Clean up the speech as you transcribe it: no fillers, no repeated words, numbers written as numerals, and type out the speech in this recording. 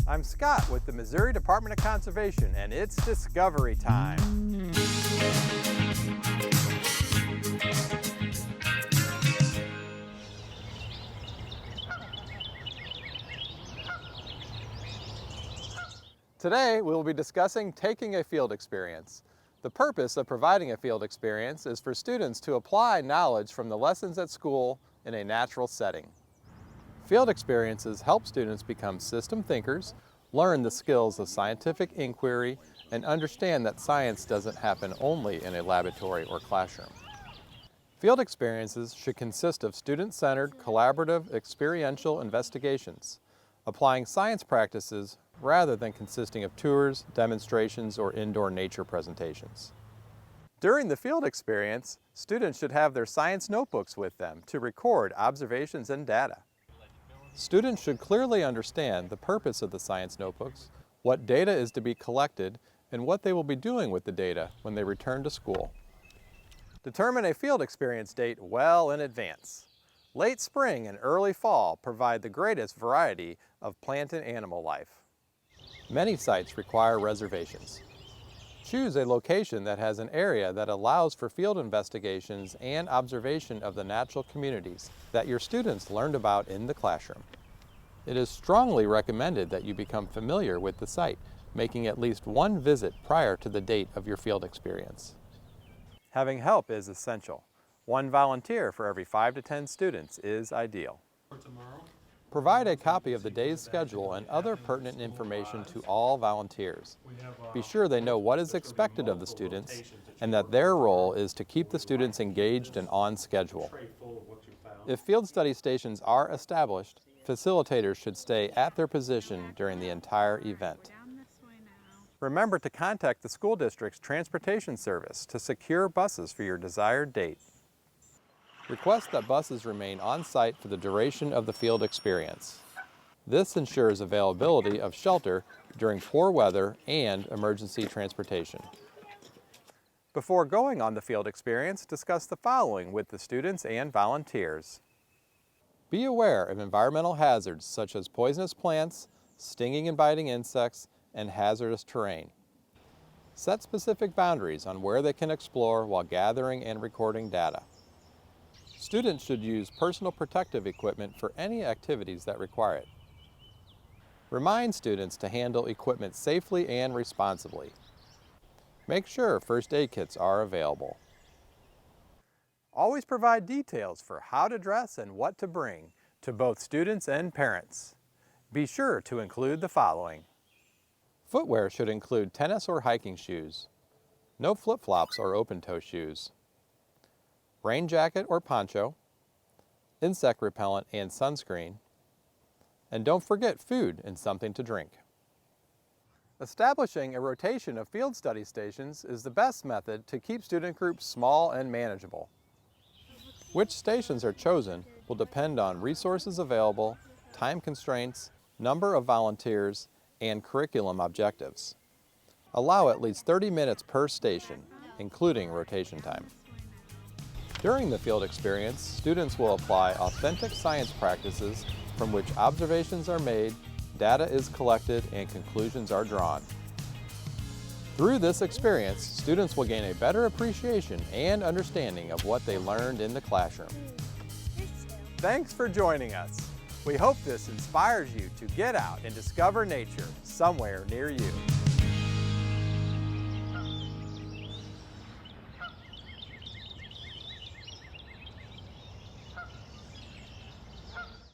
I'm Scott with the Missouri Department of Conservation, and it's discovery time. Today, we'll be discussing taking a field experience. The purpose of providing a field experience is for students to apply knowledge from the lessons at school in a natural setting. Field experiences help students become system thinkers, learn the skills of scientific inquiry, and understand that science doesn't happen only in a laboratory or classroom. Field experiences should consist of student-centered, collaborative, experiential investigations, applying science practices rather than consisting of tours, demonstrations, or indoor nature presentations. During the field experience, students should have their science notebooks with them to record observations and data. Students should clearly understand the purpose of the science notebooks, what data is to be collected, and what they will be doing with the data when they return to school. Determine a field experience date well in advance. Late spring and early fall provide the greatest variety of plant and animal life. Many sites require reservations. Choose a location that has an area that allows for field investigations and observation of the natural communities that your students learned about in the classroom. It is strongly recommended that you become familiar with the site, making at least one visit prior to the date of your field experience. Having help is essential. One volunteer for every 5 to 10 students is ideal. Provide a copy of the day's schedule and other pertinent information to all volunteers. Be sure they know what is expected of the students and that their role is to keep the students engaged and on schedule. If field study stations are established, facilitators should stay at their position during the entire event. Remember to contact the school district's transportation service to secure buses for your desired date. Request that buses remain on site for the duration of the field experience. This ensures availability of shelter during poor weather and emergency transportation. Before going on the field experience, discuss the following with the students and volunteers. Be aware of environmental hazards such as poisonous plants, stinging and biting insects, and hazardous terrain. Set specific boundaries on where they can explore while gathering and recording data. Students should use personal protective equipment for any activities that require it. Remind students to handle equipment safely and responsibly. Make sure first aid kits are available. Always provide details for how to dress and what to bring to both students and parents. Be sure to include the following. Footwear should include tennis or hiking shoes. No flip-flops or open-toe shoes. Rain jacket or poncho, insect repellent and sunscreen, and don't forget food and something to drink. Establishing a rotation of field study stations is the best method to keep student groups small and manageable. Which stations are chosen will depend on resources available, time constraints, number of volunteers, and curriculum objectives. Allow at least 30 minutes per station, including rotation time. During the field experience, students will apply authentic science practices from which observations are made, data is collected, and conclusions are drawn. Through this experience, students will gain a better appreciation and understanding of what they learned in the classroom. Thanks for joining us. We hope this inspires you to get out and discover nature somewhere near you.